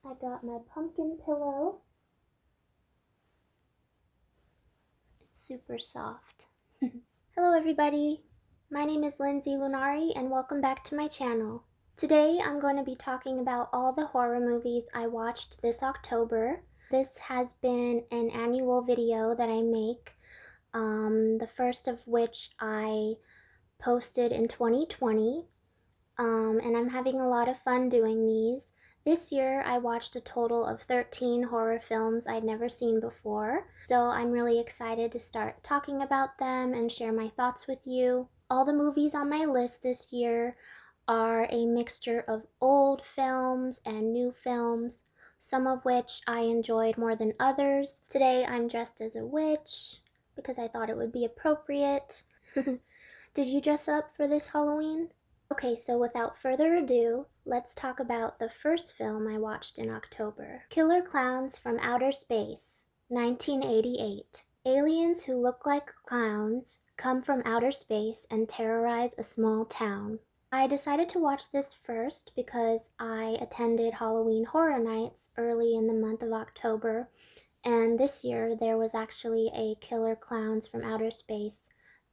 I got my pumpkin pillow. It's super soft. Hello everybody, my name is Lindsay Lunari and welcome back to my channel. Today I'm going to be talking about all the horror movies I watched this October. This has been an annual video that I make, the first of which I posted in 2020, and I'm having a lot of fun doing these. This year I watched a total of 13 horror films I'd never seen before, so I'm really excited to start talking about them and share my thoughts with you. All the movies on my list this year are a mixture of old films and new films, some of which I enjoyed more than others. Today I'm dressed as a witch because I thought it would be appropriate. Did you dress up for this Halloween? Okay, so without further ado, let's talk about the first film I watched in October. Killer Klowns from Outer Space, 1988. Aliens who look like clowns come from outer space and terrorize a small town. I decided to watch this first because I attended Halloween Horror Nights early in the month of October, and this year there was actually a Killer Klowns from Outer Space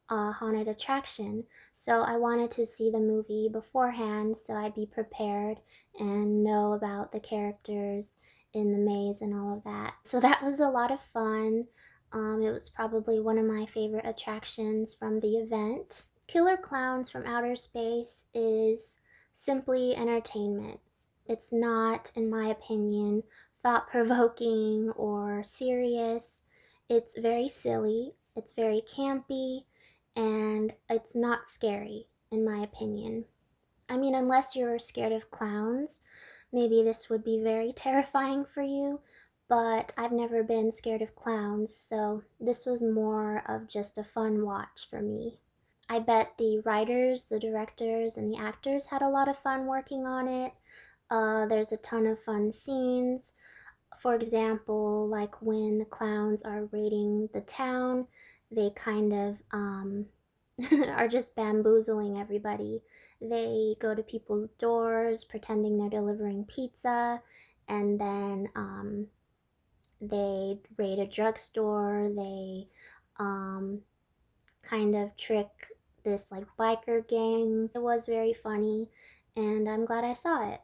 haunted attraction, so I wanted to see the movie beforehand so I'd be prepared and know about the characters in the maze and all of that. So that was a lot of fun. It was probably one of my favorite attractions from the event. Killer Klowns from Outer Space is simply entertainment. It's not, in my opinion, thought-provoking or serious. It's very silly, it's very campy, and it's not scary, in my opinion. I mean, unless you're scared of clowns, maybe this would be very terrifying for you, but I've never been scared of clowns, so this was more of just a fun watch for me. I bet the writers, the directors, and the actors had a lot of fun working on it. There's a ton of fun scenes. For example, like when the clowns are raiding the town, they kind of are just bamboozling everybody. They go to people's doors pretending they're delivering pizza, and then they raid a drugstore. They kind of trick this like biker gang. It was very funny, and I'm glad I saw it.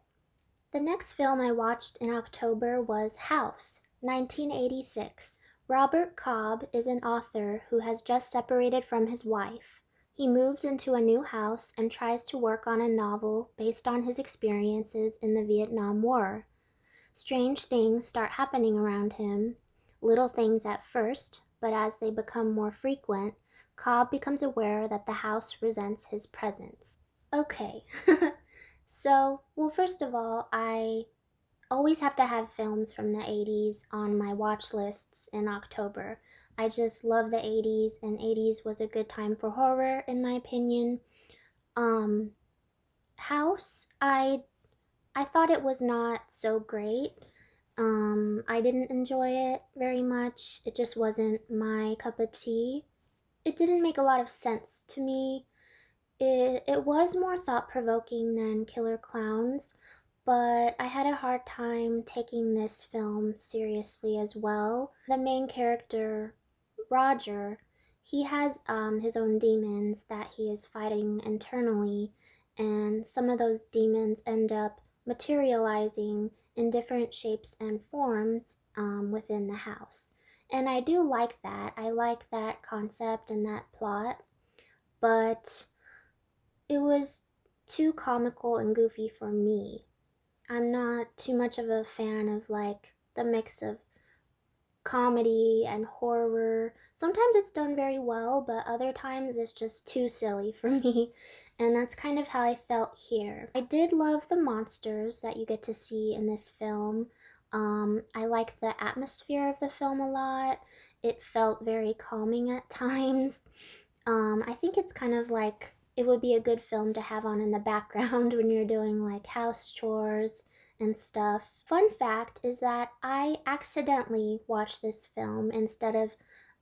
The next film I watched in October was House, 1986. Robert Cobb is an author who has just separated from his wife. He moves into a new house and tries to work on a novel based on his experiences in the Vietnam War. Strange things start happening around him, little things at first, but as they become more frequent, Cobb becomes aware that the house resents his presence. Okay, so, well, first of all, I always have to have films from the 80s on my watch lists in October. I just love the 80s, and 80s was a good time for horror, in my opinion. House, I thought it was not so great. I didn't enjoy it very much. It just wasn't my cup of tea. It didn't make a lot of sense to me. It was more thought-provoking than Killer Clowns, but I had a hard time taking this film seriously as well. The main character, Roger, he has his own demons that he is fighting internally, and some of those demons end up materializing in different shapes and forms within the house. And I do like that. I like that concept and that plot, but it was too comical and goofy for me. I'm not too much of a fan of like the mix of comedy and horror. Sometimes it's done very well, but other times it's just too silly for me. And that's kind of how I felt here. I did love the monsters that you get to see in this film. I like the atmosphere of the film a lot. It felt very calming at times. I think it's kind of like it would be a good film to have on in the background when you're doing like house chores and stuff. Fun fact is that I accidentally watched this film instead of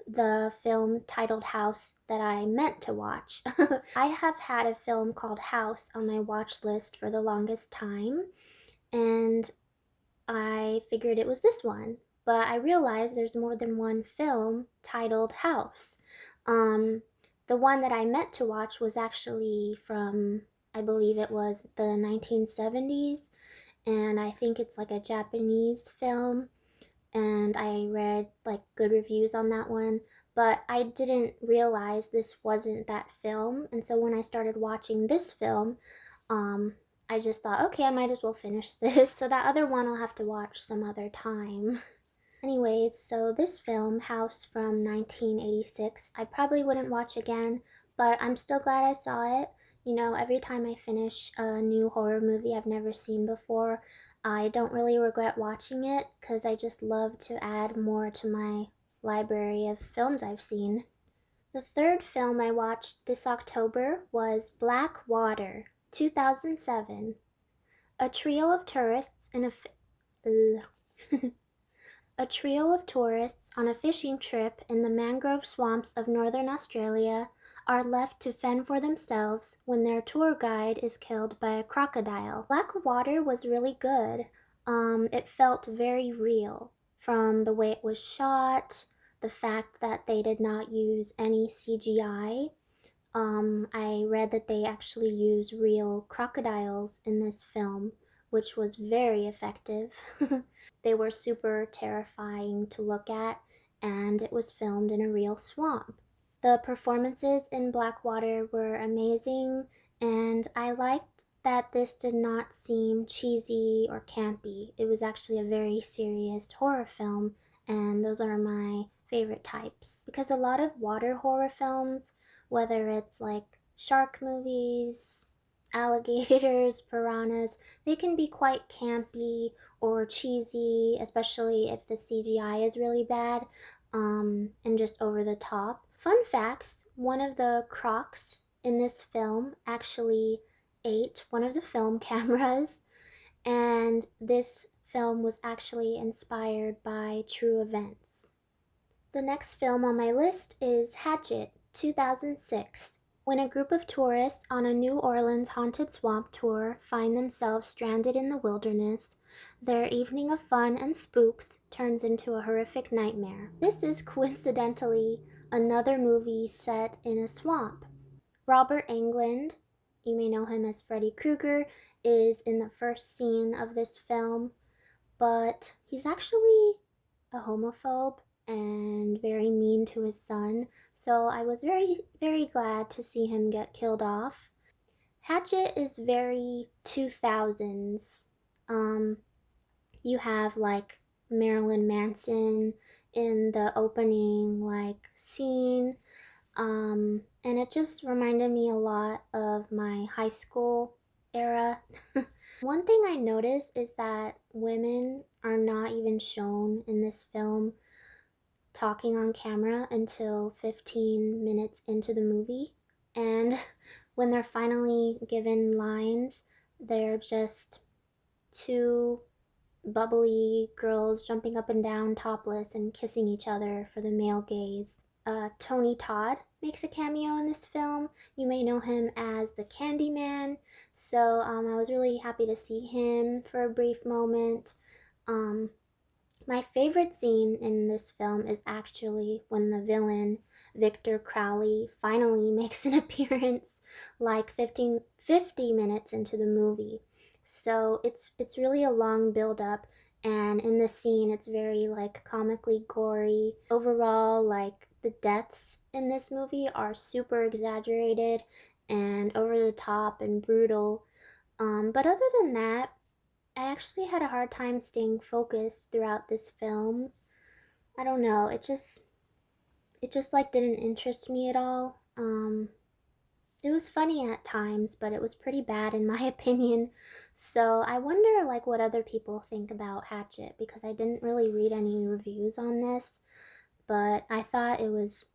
the film titled House that I meant to watch. I have had a film called House on my watch list for the longest time, and I I figured it was this one. But I realized there's more than one film titled House. Um, the one that I meant to watch was actually from, I believe it was the 1970s, and I think it's like a Japanese film, and I read like good reviews on that one, but I didn't realize this wasn't that film. And so when I started watching this film, um, I just thought, okay, I might as well finish this. So that other one I'll have to watch some other time. Anyways, so this film, House from 1986, I probably wouldn't watch again, but I'm still glad I saw it. You know, every time I finish a new horror movie I've never seen before, I don't really regret watching it because I just love to add more to my library of films I've seen. The third film I watched this October was Black Water, 2007. A trio of tourists in a A trio of tourists on a fishing trip in the mangrove swamps of northern Australia are left to fend for themselves when their tour guide is killed by a crocodile. Black Water was really good. It felt very real from the way it was shot, the fact that they did not use any CGI. I read that they actually use real crocodiles in this film, which was very effective. They were super terrifying to look at, and it was filmed in a real swamp. The performances in Blackwater were amazing, and I liked that this did not seem cheesy or campy. It was actually a very serious horror film, and those are my favorite types. Because a lot of water horror films, whether it's like shark movies, alligators, piranhas, they can be quite campy or cheesy, especially if the CGI is really bad, and just over the top. Fun facts, one of the crocs in this film actually ate one of the film cameras, and this film was actually inspired by true events. The next film on my list is Hatchet, 2006. When a group of tourists on a New Orleans haunted swamp tour find themselves stranded in the wilderness, their evening of fun and spooks turns into a horrific nightmare. This is coincidentally another movie set in a swamp. Robert Englund, you may know him as Freddy Krueger, is in the first scene of this film, but he's actually a homophobe and very mean to his son, so I was very glad to see him get killed off. Hatchet is very 2000s. You have like Marilyn Manson in the opening like scene, and it just reminded me a lot of my high school era. One thing I noticed is that women are not even shown in this film talking on camera until 15 minutes into the movie. And when they're finally given lines, they're just two bubbly girls jumping up and down topless and kissing each other for the male gaze. Tony Todd makes a cameo in this film. You may know him as the Candyman, so I was really happy to see him for a brief moment. My favorite scene in this film is actually when the villain, Victor Crowley, finally makes an appearance like 50 minutes into the movie. So it's really a long build up, and in this scene it's very like comically gory. Overall, like the deaths in this movie are super exaggerated and over the top and brutal. But other than that, I actually had a hard time staying focused throughout this film. I don't know, it just like didn't interest me at all. It was funny at times, but it was pretty bad in my opinion. So I wonder like what other people think about Hatchet, because I didn't really read any reviews on this, but I thought it was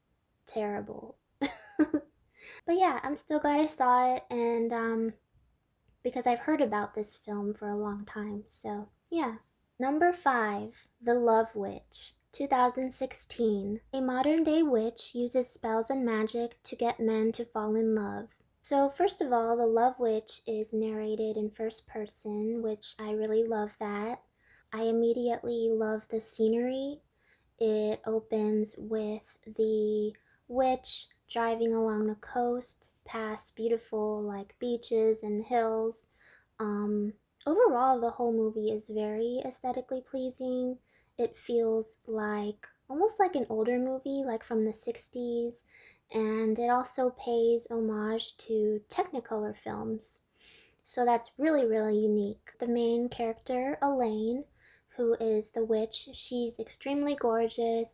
terrible. But yeah, I'm still glad I saw it, and because I've heard about this film for a long time, so yeah. Number 5, The Love Witch, 2016. A modern day witch uses spells and magic to get men to fall in love. So first of all, The Love Witch is narrated in first person, which I really love that. I immediately love the scenery. It opens with the witch driving along the coast past beautiful like beaches and hills. Um, Overall, the whole movie is very aesthetically pleasing. It feels like almost like an older movie, like from the 60s, and it also pays homage to Technicolor films. So that's really, really unique. The main character, Elaine, who is the witch, she's extremely gorgeous.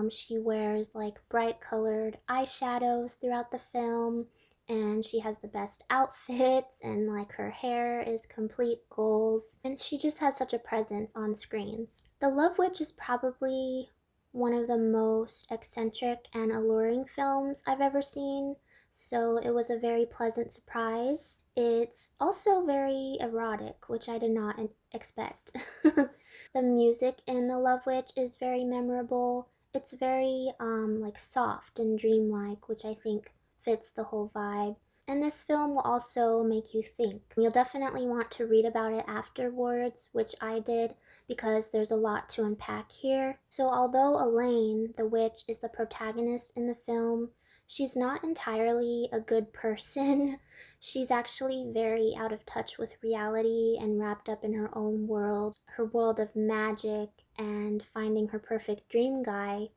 She wears like bright colored eyeshadows throughout the film, and she has the best outfits, and like her hair is complete goals, and she just has such a presence on screen. The Love Witch is probably one of the most eccentric and alluring films I've ever seen, so it was a very pleasant surprise. It's also very erotic, which I did not expect. The music in The Love Witch is very memorable. It's very like soft and dreamlike, which I think fits the whole vibe. And this film will also make you think. You'll definitely want to read about it afterwards, which I did, because there's a lot to unpack here. So although Elaine, the witch, is the protagonist in the film, she's not entirely a good person. She's actually very out of touch with reality and wrapped up in her own world, her world of magic and finding her perfect dream guy.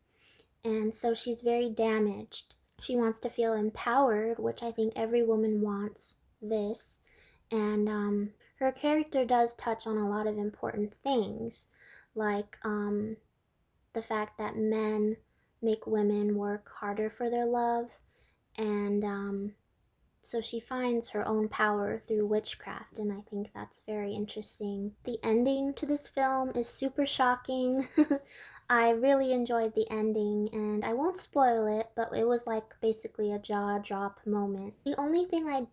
And so she's very damaged. She wants to feel empowered, which I think every woman wants this. And her character does touch on a lot of important things, like the fact that men make women work harder for their love, and so she finds her own power through witchcraft, and I think that's very interesting. The ending to this film is super shocking. I really enjoyed the ending, and I won't spoil it, but it was like basically a jaw drop moment. The only thing I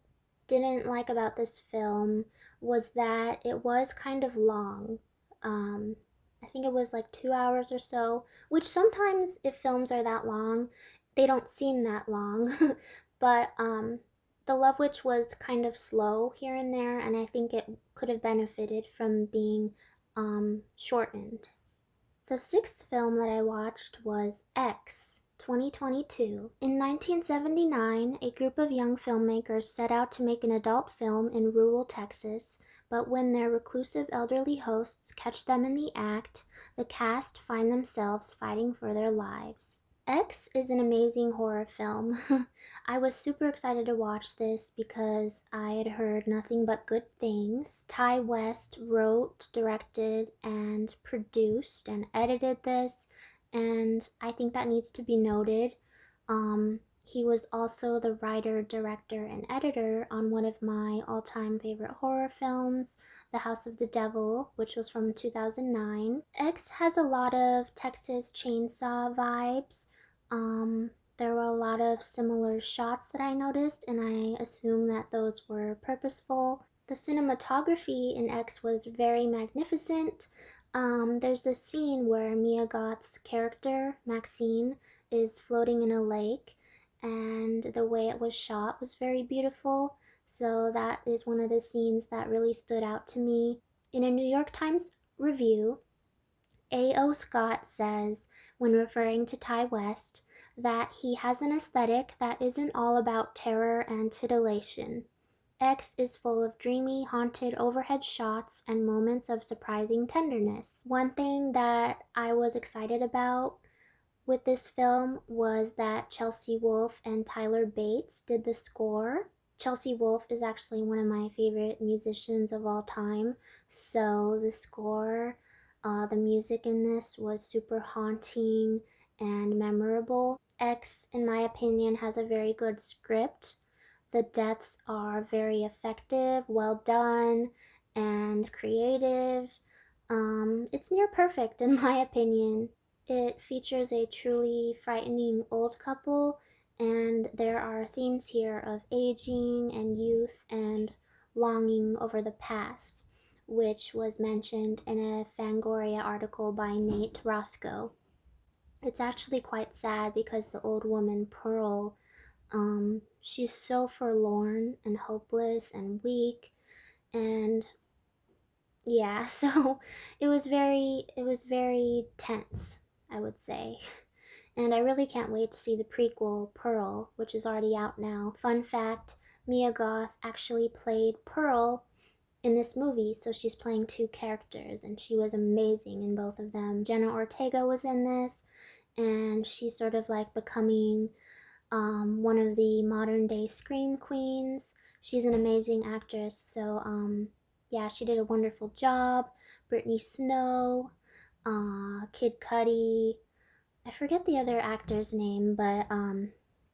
didn't like about this film was that it was kind of long. Um, I think it was like 2 hours or so, which sometimes if films are that long, they don't seem that long. But The Love Witch was kind of slow here and there, and I think it could have benefited from being shortened. The sixth film that I watched was X, 2022. In 1979, a group of young filmmakers set out to make an adult film in rural Texas, but when their reclusive elderly hosts catch them in the act, the cast find themselves fighting for their lives. X is an amazing horror film. I was super excited to watch this because I had heard nothing but good things. Ty West wrote, directed, and produced and edited this, and I think that needs to be noted. He was also the writer, director, and editor on one of my all-time favorite horror films, The House of the Devil, which was from 2009. X has a lot of Texas Chainsaw vibes. There were a lot of similar shots that I noticed, and I assume that those were purposeful. The cinematography in X was very magnificent. There's this scene where Mia Goth's character, Maxine, is floating in a lake, and the way it was shot was very beautiful. So that is one of the scenes that really stood out to me. In a New York Times review, A.O. Scott says, when referring to Ty West, that he has an aesthetic that isn't all about terror and titillation. X is full of dreamy, haunted overhead shots and moments of surprising tenderness. One thing that I was excited about with this film was that Chelsea Wolfe and Tyler Bates did the score. Chelsea Wolfe is actually one of my favorite musicians of all time, so the score, the music in this was super haunting and memorable. X, in my opinion, has a very good script. The deaths are very effective, well done, and creative. It's near perfect in my opinion. It features a truly frightening old couple, and there are themes here of aging and youth and longing over the past, which was mentioned in a Fangoria article by Nate Roscoe. It's actually quite sad because the old woman, Pearl, she's so forlorn and hopeless and weak, and Yeah, so it was very tense, I would say. And I really can't wait to see the prequel, Pearl, which is already out now. Fun fact, Mia Goth actually played Pearl in this movie, so she's playing two characters, and she was amazing in both of them. Jenna Ortega was in this, and she's sort of like becoming one of the modern day scream queens. She's an amazing actress, so yeah, she did a wonderful job. Brittany Snow, Kid Cudi, I forget the other actor's name, but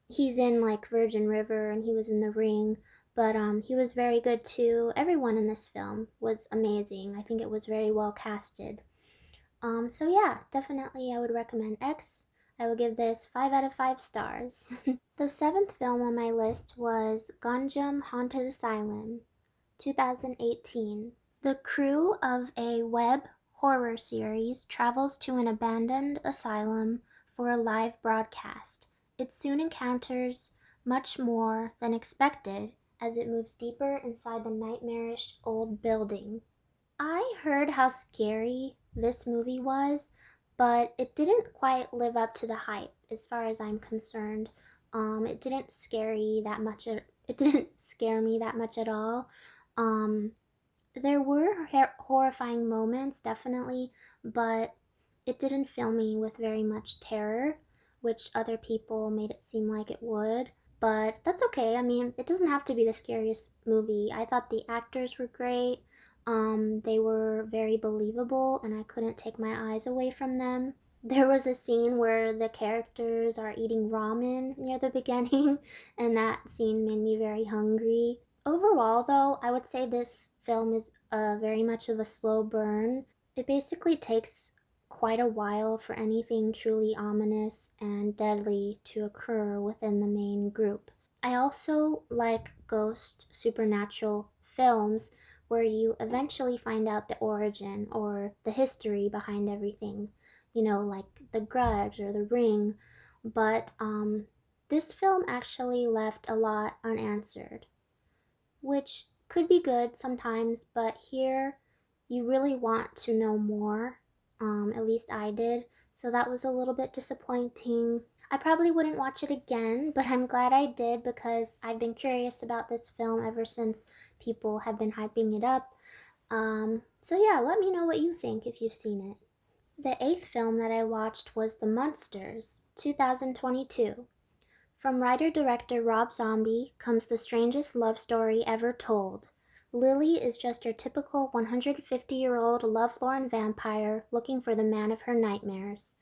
he's in like Virgin River and he was in The Ring, but he was very good too. Everyone in this film was amazing. I think it was very well casted. So yeah, definitely I would recommend X. I will give this 5 out of 5 stars. The seventh film on my list was Gonjiam Haunted Asylum, 2018. The crew of a web horror series travels to an abandoned asylum for a live broadcast. It soon encounters much more than expected as it moves deeper inside the nightmarish old building. I heard how scary this movie was, but it didn't quite live up to the hype as far as I'm concerned. It didn't it didn't scare me that much at all. Um, there were horrifying moments, definitely, but it didn't fill me with very much terror, which other people made it seem like it would. But that's okay. I mean, it doesn't have to be the scariest movie. I thought the actors were great. They were very believable, and I couldn't take my eyes away from them. There was a scene where the characters are eating ramen near the beginning, and that scene made me very hungry. Overall, though, I would say this film is very much of a slow burn. It basically takes quite a while for anything truly ominous and deadly to occur within the main group. I also like ghost supernatural films where you eventually find out the origin or the history behind everything, like The Grudge or The Ring. But this film actually left a lot unanswered, which could be good sometimes, but here you really want to know more. At least I did, so that was a little bit disappointing. I probably wouldn't watch it again, but I'm glad I did because I've been curious about this film ever since people have been hyping it up. So yeah, let me know what you think if you've seen it. The eighth film that I watched was The Munsters, 2022. From writer-director Rob Zombie comes the strangest love story ever told. Lily is just your typical 150-year-old lovelorn vampire looking for the man of her nightmares.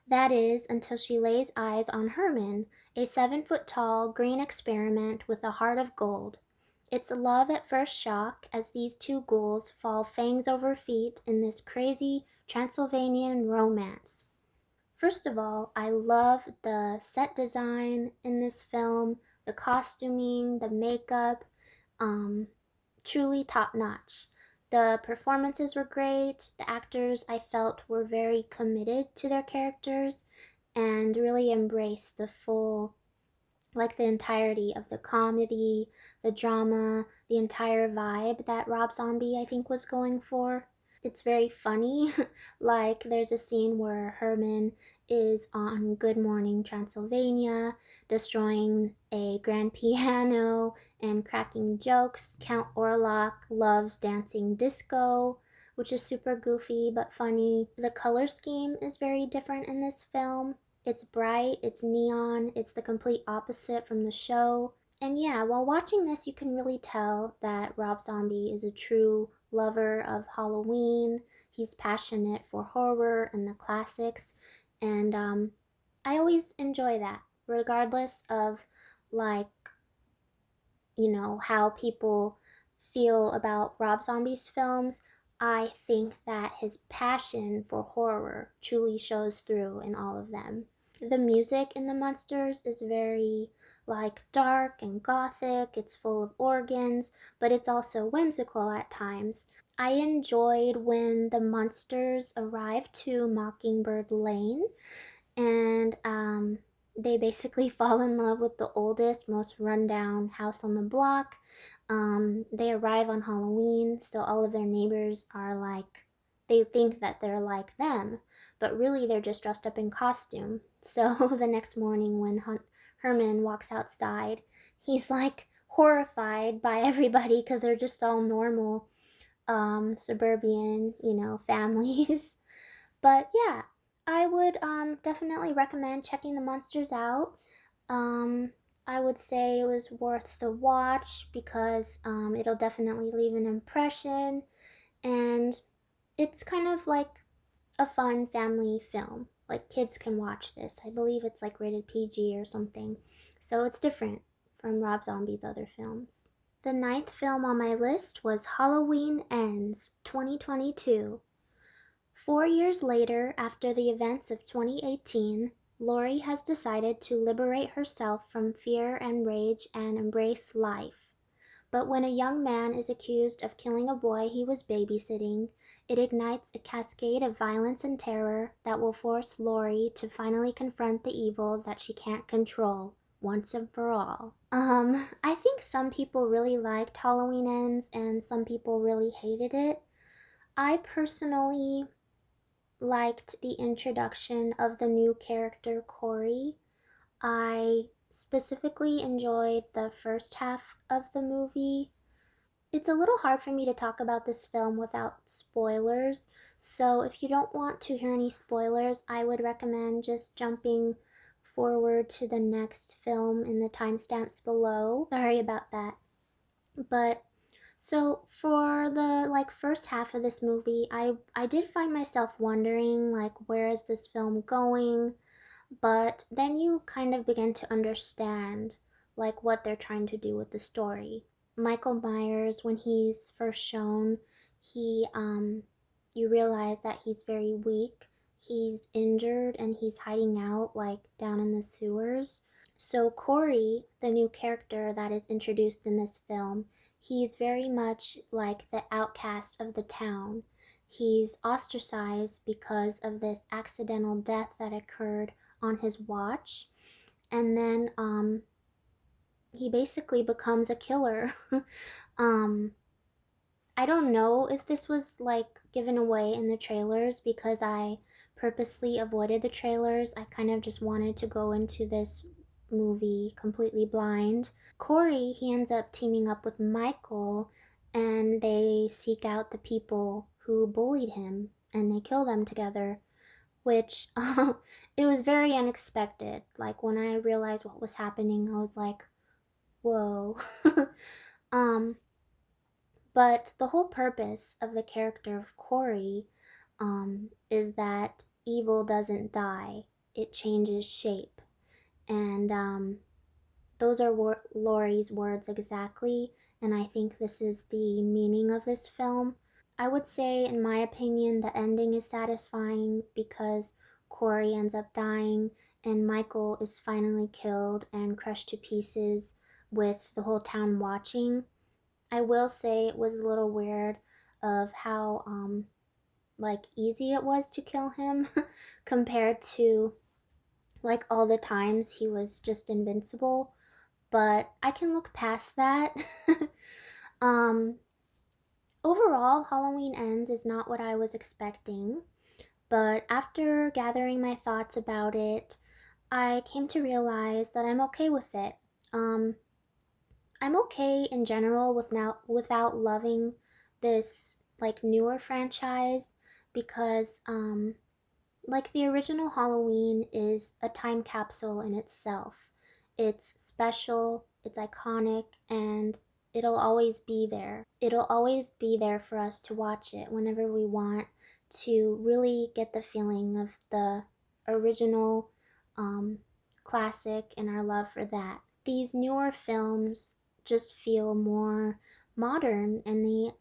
That is, until she lays eyes on Herman, a 7-foot-tall green experiment with a heart of gold. It's love at first shock as these two ghouls fall fangs over feet in this crazy Transylvanian romance. First of all, I love the set design in this film, the costuming, the makeup, um, truly top notch. The performances were great. The actors I felt were very committed to their characters and really embraced the entirety of the comedy, the drama, the entire vibe that Rob Zombie I think was going for. It's very funny. Like there's a scene where Herman is on Good Morning Transylvania, destroying a grand piano and cracking jokes. Count Orlok loves dancing disco, which is super goofy but funny. The color scheme is very different in this film. It's bright, it's neon, it's the complete opposite from the show. And yeah, while watching this, you can really tell that Rob Zombie is a true lover of Halloween. He's passionate for horror and the classics. And I always enjoy that, regardless of like, how people feel about Rob Zombie's films. I think that his passion for horror truly shows through in all of them. The music in the Munsters is very like dark and gothic. It's full of organs, but it's also whimsical at times. I enjoyed when the Munsters arrived to Mockingbird Lane and they basically fall in love with the oldest, most rundown house on the block. They arrive on Halloween, so all of their neighbors are like, they think that they're like them, but really they're just dressed up in costume. So the next morning when Herman walks outside, he's like horrified by everybody because they're just all normal suburban, families. But yeah, I would definitely recommend checking the Munsters out. Um, I would say it was worth the watch because it'll definitely leave an impression, and it's kind of like a fun family film. Like kids can watch this. I believe it's like rated PG or something. So it's different from Rob Zombie's other films. The ninth film on my list was Halloween Ends 2022. 4 years later, after the events of 2018, Laurie has decided to liberate herself from fear and rage and embrace life. But when a young man is accused of killing a boy he was babysitting, it ignites a cascade of violence and terror that will force Laurie to finally confront the evil that she can't control once and for all. I think some people really liked Halloween Ends and some people really hated it. I personally liked the introduction of the new character Corey. I specifically enjoyed the first half of the movie. It's a little hard for me to talk about this film without spoilers, so if you don't want to hear any spoilers, I would recommend just jumping forward to the next film in the timestamps below. Sorry about that. But so for the first half of this movie, I did find myself wondering where is this film going? But then you kind of begin to understand what they're trying to do with the story. Michael Myers, when he's first shown, he you realize that he's very weak. He's injured and he's hiding out down in the sewers. So Corey, the new character that is introduced in this film, he's very much like the outcast of the town. He's ostracized because of this accidental death that occurred on his watch, and then he basically becomes a killer. um I don't know if this was given away in the trailers because I purposely avoided the trailers. I kind of just wanted to go into this movie completely blind. Corey, he ends up teaming up with Michael and they seek out the people who bullied him and they kill them together, which it was very unexpected. When I realized what was happening, I was like, whoa. um but the whole purpose of the character of Corey is that evil doesn't die, it changes shape. And those are Laurie's words exactly, and I think this is the meaning of this film. I would say, in my opinion, the ending is satisfying because Corey ends up dying and Michael is finally killed and crushed to pieces with the whole town watching. I will say it was a little weird of how easy it was to kill him compared to all the times he was just invincible, but I can look past that. um Overall, Halloween Ends is not what I was expecting, but after gathering my thoughts about it, I came to realize that I'm okay with it. Um I'm okay in general without loving this newer franchise because the original Halloween is a time capsule in itself. It's special, it's iconic, and it'll always be there. It'll always be there for us to watch it whenever we want to really get the feeling of the original classic and our love for that. These newer films just feel more modern and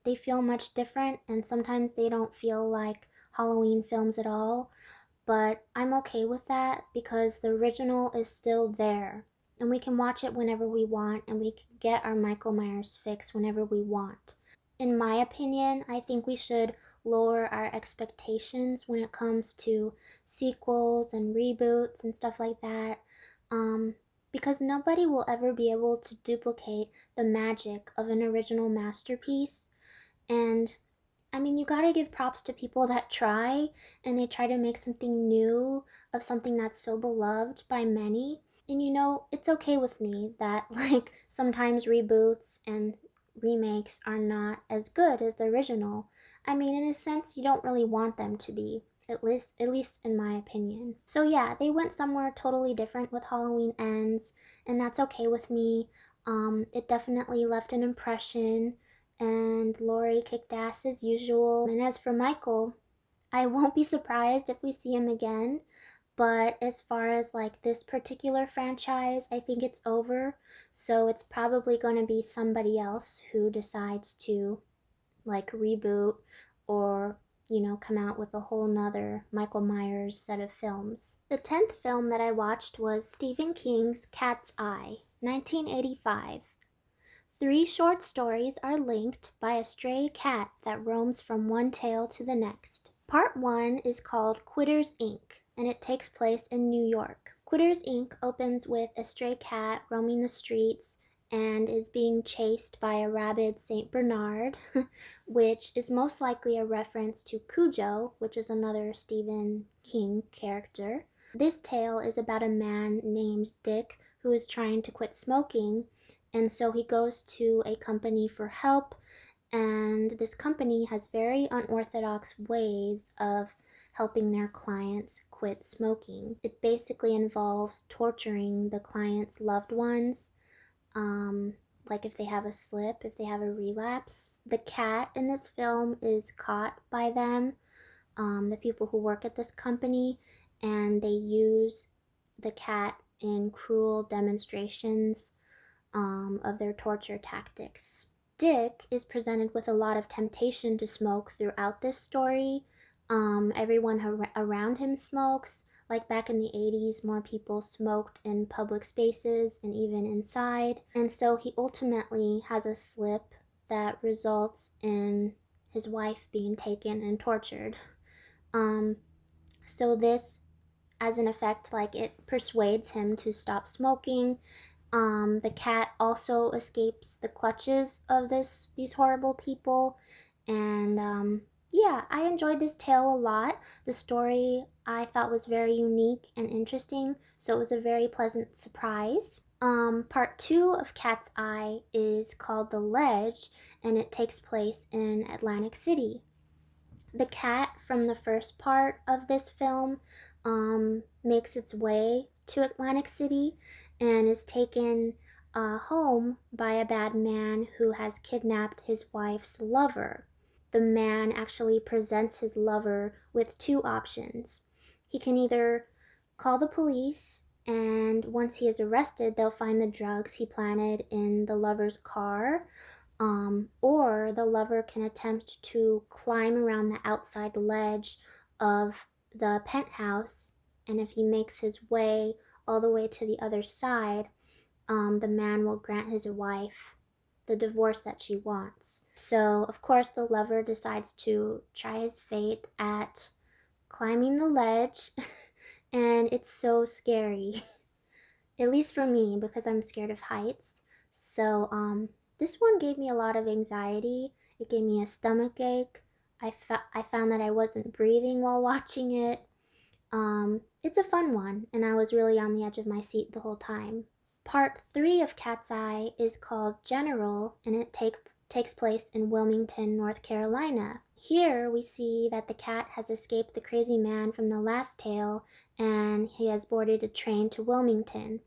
they feel much different, and sometimes they don't feel like Halloween films at all, but I'm okay with that because the original is still there and we can watch it whenever we want and we can get our Michael Myers fix whenever we want. In my opinion, I think we should lower our expectations when it comes to sequels and reboots and stuff like that. because nobody will ever be able to duplicate the magic of an original masterpiece. And I mean, you gotta give props to people that try and they try to make something new of something that's so beloved by many. And you know, it's okay with me that, like, sometimes reboots and remakes are not as good as the original. I mean, in a sense, you don't really want them to be, at least in my opinion. So yeah, they went somewhere totally different with Halloween Ends, and that's okay with me. It definitely left an impression, and Laurie kicked ass as usual. And as for Michael, I won't be surprised if we see him again, but as far as like this particular franchise, I think it's over. So it's probably going to be somebody else who decides to like reboot or, you know, come out with a whole nother Michael Myers set of films. The 10th film that I watched was Stephen King's Cat's Eye, 1985. Three short stories are linked by a stray cat that roams from one tale to the next. Part 1 is called Quitters Inc., and it takes place in New York. Quitters Inc. opens with a stray cat roaming the streets and is being chased by a rabid St. Bernard, which is most likely a reference to Cujo, which is another Stephen King character. This tale is about a man named Dick who is trying to quit smoking, and so he goes to a company for help, and this company has very unorthodox ways of helping their clients quit smoking. It basically involves torturing the client's loved ones, like if they have a slip, if they have a relapse. The cat in this film is caught by them, the people who work at this company, and they use the cat in cruel demonstrations of their torture tactics. Dick is presented with a lot of temptation to smoke throughout this story. Everyone around him smokes. Like back in the 80s, more people smoked in public spaces and even inside. And so he ultimately has a slip that results in his wife being taken and tortured. So this, as an effect, like it persuades him to stop smoking. The cat also escapes the clutches of these horrible people, and yeah, I enjoyed this tale a lot. The story I thought was very unique and interesting, so it was a very pleasant surprise. Part 2 of Cat's Eye is called The Ledge, and it takes place in Atlantic City. The cat from the first part of this film makes its way to Atlantic City and is taken home by a bad man who has kidnapped his wife's lover. The man actually presents his lover with two options. He can either call the police, and once he is arrested, they'll find the drugs he planted in the lover's car, or the lover can attempt to climb around the outside ledge of the penthouse, and if he makes his way all the way to the other side, the man will grant his wife the divorce that she wants. So, of course, the lover decides to try his fate at climbing the ledge, and it's so scary. At least for me, because I'm scared of heights. So, this one gave me a lot of anxiety. It gave me a stomach ache. I found that I wasn't breathing while watching it. It's a fun one, and I was really on the edge of my seat the whole time. Part 3 of Cat's Eye is called General, and it takes place in Wilmington, North Carolina. Here we see that the cat has escaped the crazy man from the last tale, and he has boarded a train to Wilmington.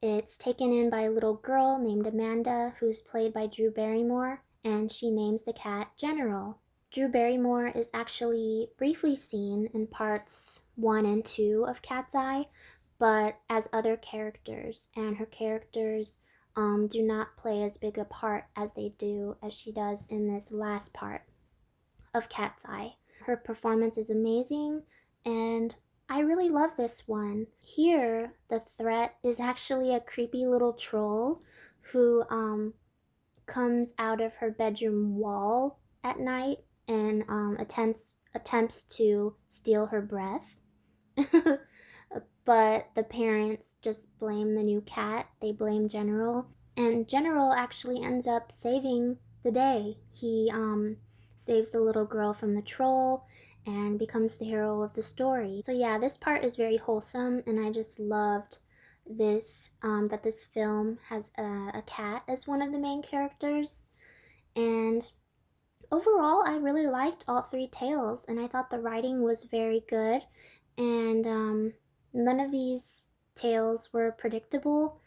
It's taken in by a little girl named Amanda, who's played by Drew Barrymore, and she names the cat General. Drew Barrymore is actually briefly seen in parts 1 and 2 of Cat's Eye, but as other characters, and her characters do not play as big a part as she does in this last part of Cat's Eye. Her performance is amazing, and I really love this one. Here, the threat is actually a creepy little troll who comes out of her bedroom wall at night and attempts to steal her breath. but the parents just blame the new cat. They blame General, and General actually ends up saving the day. He saves the little girl from the troll and becomes the hero of the story. So yeah, this part is very wholesome, and I just loved this that this film has a cat as one of the main characters. And overall, I really liked all three tales, and I thought the writing was very good, and none of these tales were predictable,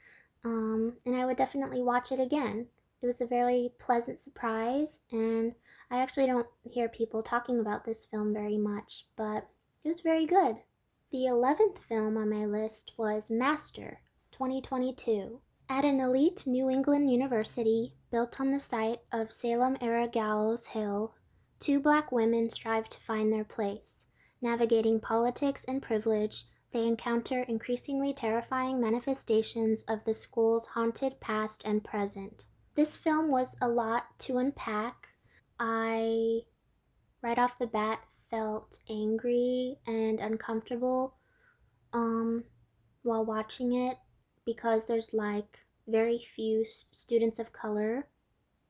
and I would definitely watch it again. It was a very pleasant surprise, and I actually don't hear people talking about this film very much, but it was very good. The 11th film on my list was Master, 2022. At an elite New England university built on the site of Salem-era Gallows Hill, two Black women strive to find their place. Navigating politics and privilege, they encounter increasingly terrifying manifestations of the school's haunted past and present. This film was a lot to unpack. I, right off the bat, felt angry and uncomfortable while watching it, because there's like very few students of color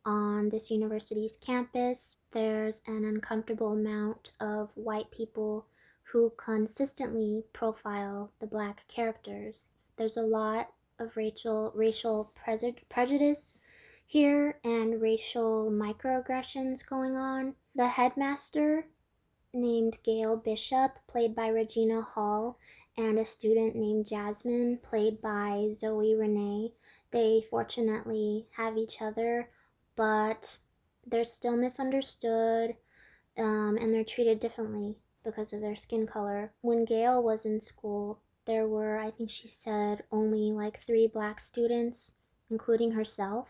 on this university's campus. There's an uncomfortable amount of white people who consistently profile the Black characters. There's a lot of racial prejudice here and racial microaggressions going on. The headmaster, named Gail Bishop, played by Regina Hall, and a student named Jasmine, played by Zoe Renee. They fortunately have each other, but they're still misunderstood, and they're treated differently because of their skin color. When Gail was in school, there were, I think she said, only like 3 Black students, including herself.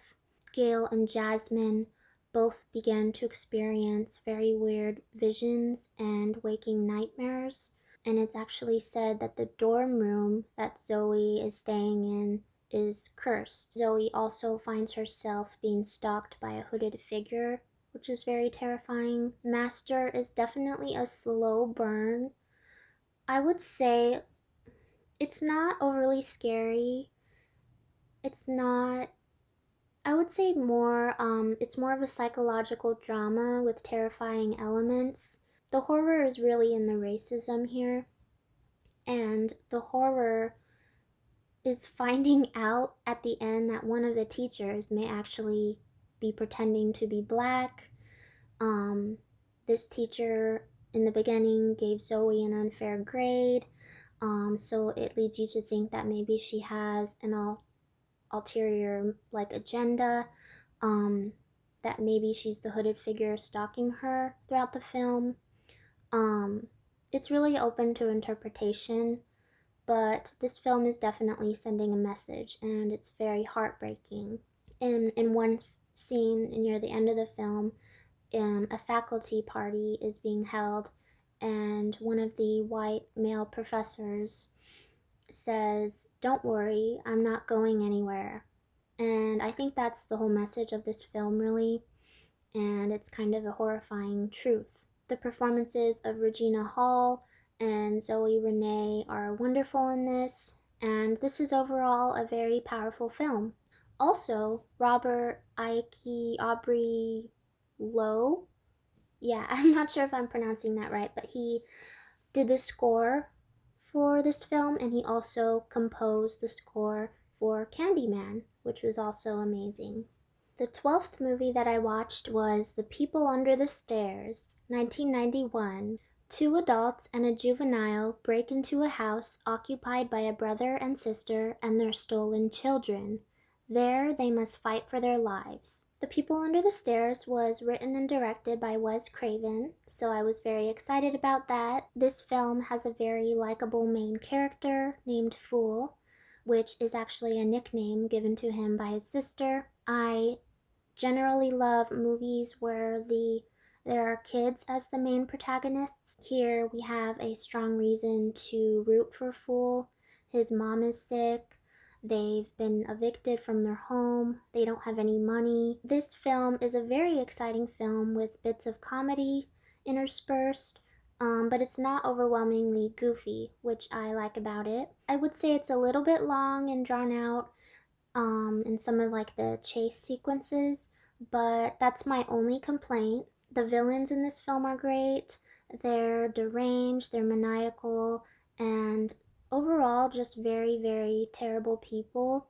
Gail and Jasmine both began to experience very weird visions and waking nightmares. And it's actually said that the dorm room that Zoe is staying in is cursed. Zoe also finds herself being stalked by a hooded figure, which is very terrifying. Master is definitely a slow burn. I would say it's not overly scary. It's not, I would say more, it's more of a psychological drama with terrifying elements. The horror is really in the racism here, and the horror is finding out at the end that one of the teachers may actually be pretending to be Black. This teacher in the beginning gave Zoe an unfair grade, so it leads you to think that maybe she has an ulterior like agenda, that maybe she's the hooded figure stalking her throughout the film. It's really open to interpretation, but this film is definitely sending a message, and it's very heartbreaking. In one scene near the end of the film, a faculty party is being held, and one of the white male professors says, "Don't worry, I'm not going anywhere." And I think that's the whole message of this film, really, and it's kind of a horrifying truth. The performances of Regina Hall and Zoe Renee are wonderful in this, and this is overall a very powerful film. Also, Robert Ike Aubrey Lowe, yeah, I'm not sure if I'm pronouncing that right, but he did the score for this film, and he also composed the score for Candyman, which was also amazing. The 12th movie that I watched was The People Under the Stairs, 1991. Two adults and a juvenile break into a house occupied by a brother and sister and their stolen children. There, they must fight for their lives. The People Under the Stairs was written and directed by Wes Craven, so I was very excited about that. This film has a very likable main character named Fool, which is actually a nickname given to him by his sister. I generally love movies where there are kids as the main protagonists. Here we have a strong reason to root for Fool. His mom is sick. They've been evicted from their home. They don't have any money. This film is a very exciting film with bits of comedy interspersed. but it's not overwhelmingly goofy, which I like about it. I would say it's a little bit long and drawn out in some of like the chase sequences, but that's my only complaint. The villains in this film are great. They're deranged, they're maniacal, and overall just very, very terrible people.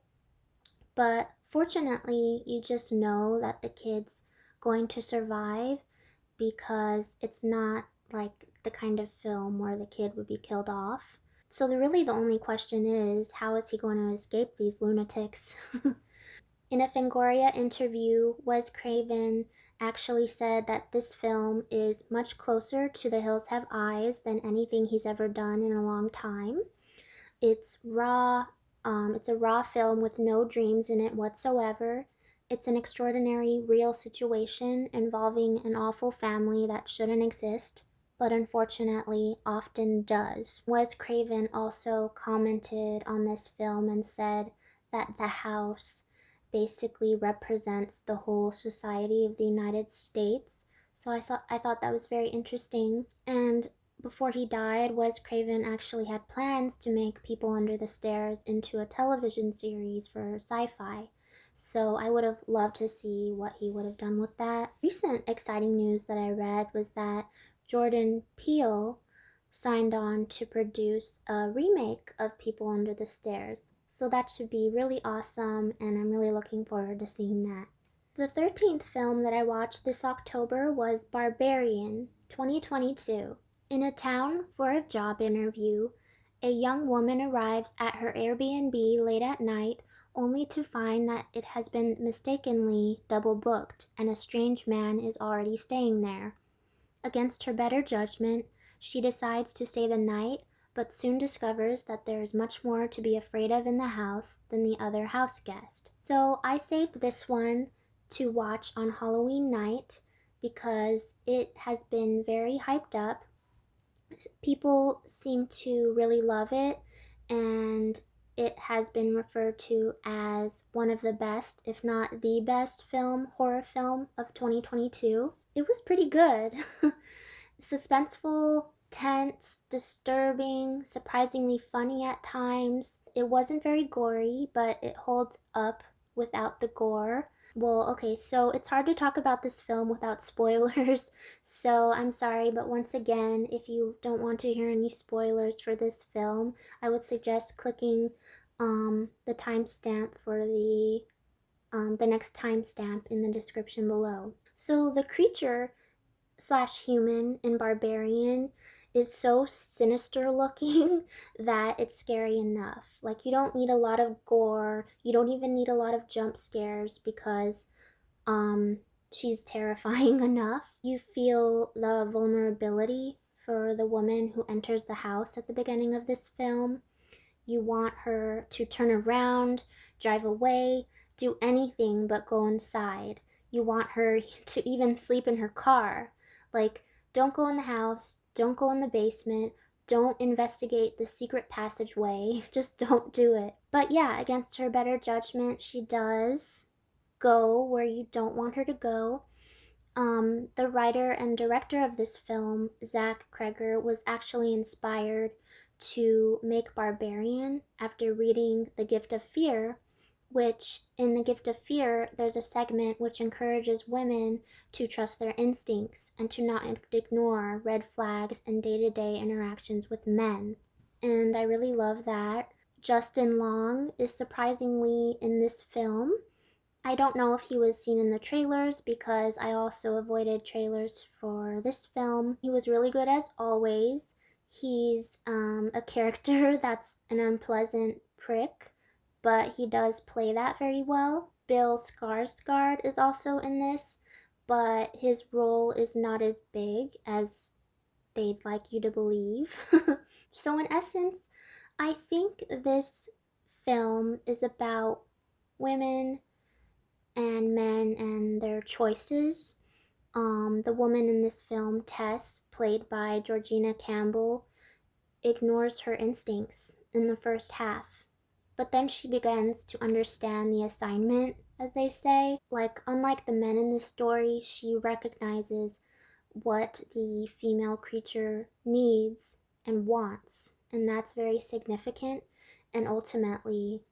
But fortunately, you just know that the kid's going to survive because it's not like the kind of film where the kid would be killed off. So the only question is, how is he going to escape these lunatics? In a Fangoria interview, Wes Craven actually said that this film is much closer to The Hills Have Eyes than anything he's ever done in a long time. It's raw. It's a raw film with no dreams in it whatsoever. It's an extraordinary, real situation involving an awful family that shouldn't exist, but unfortunately often does. Wes Craven also commented on this film and said that the house basically represents the whole society of the United States. So I thought that was very interesting. And before he died, Wes Craven actually had plans to make People Under the Stairs into a television series for sci-fi. So I would have loved to see what he would have done with that. Recent exciting news that I read was that Jordan Peele signed on to produce a remake of People Under the Stairs. So that should be really awesome, and I'm really looking forward to seeing that. The 13th film that I watched this October was Barbarian, 2022. In a town for a job interview, a young woman arrives at her Airbnb late at night only to find that it has been mistakenly double booked and a strange man is already staying there. Against her better judgment, she decides to stay the night, but soon discovers that there is much more to be afraid of in the house than the other house guest. So I saved this one to watch on Halloween night because it has been very hyped up. People seem to really love it, and it has been referred to as one of the best, if not the best horror film of 2022. It was pretty good. Suspenseful, tense, disturbing, surprisingly funny at times. It wasn't very gory, but it holds up without the gore. Well, okay, so it's hard to talk about this film without spoilers, so I'm sorry, but once again, if you don't want to hear any spoilers for this film, I would suggest clicking the timestamp for the next timestamp in the description below. So the creature slash human in Barbarian is so sinister looking that it's scary enough. Like, you don't need a lot of gore, you don't even need a lot of jump scares because um she's terrifying enough. You feel the vulnerability for the woman who enters the house at the beginning of this film. You want her to turn around, drive away, do anything but go inside. You want her to even sleep in her car. Like, don't go in the house, don't go in the basement, don't investigate the secret passageway, just don't do it. But yeah, against her better judgment, she does go where you don't want her to go. The writer and director of this film, Zach Kreger, was actually inspired to make Barbarian after reading The Gift of Fear, which in The Gift of Fear, there's a segment which encourages women to trust their instincts and to not ignore red flags in day-to-day interactions with men. And I really love that. Justin Long is surprisingly in this film. I don't know if he was seen in the trailers because I also avoided trailers for this film. He was really good as always. He's a character that's an unpleasant prick, but he does play that very well. Bill Skarsgård is also in this, but his role is not as big as they'd like you to believe. So in essence, I think this film is about women and men and their choices. The woman in this film, Tess, played by Georgina Campbell, ignores her instincts in the first half, but then she begins to understand the assignment, as they say. Like, unlike the men in this story, she recognizes what the female creature needs and wants, and that's very significant, and ultimately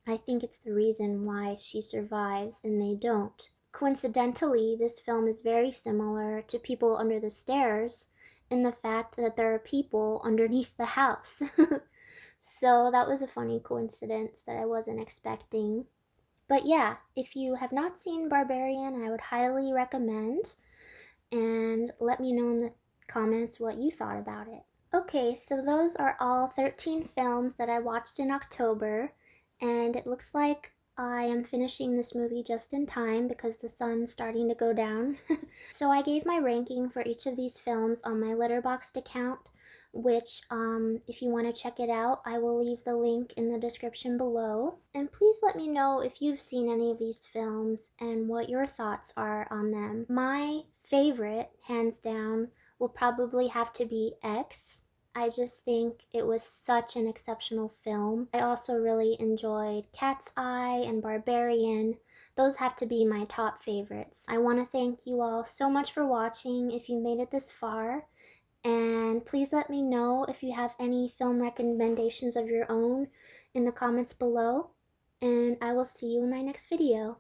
I think it's the reason why she survives and they don't. Coincidentally, this film is very similar to People Under the Stairs in the fact that there are people underneath the house. So that was a funny coincidence that I wasn't expecting. But yeah, if you have not seen Barbarian, I would highly recommend, and let me know in the comments what you thought about it. Okay, so those are all 13 films that I watched in October, and it looks like I am finishing this movie just in time because the sun's starting to go down. So I gave my ranking for each of these films on my Letterboxd account, which if you want to check it out, I will leave the link in the description below. And please let me know if you've seen any of these films and what your thoughts are on them. My favorite, hands down, will probably have to be X. I just think it was such an exceptional film. I also really enjoyed Cat's Eye and Barbarian. Those have to be my top favorites. I want to thank you all so much for watching if you made it this far. And please let me know if you have any film recommendations of your own in the comments below. And I will see you in my next video.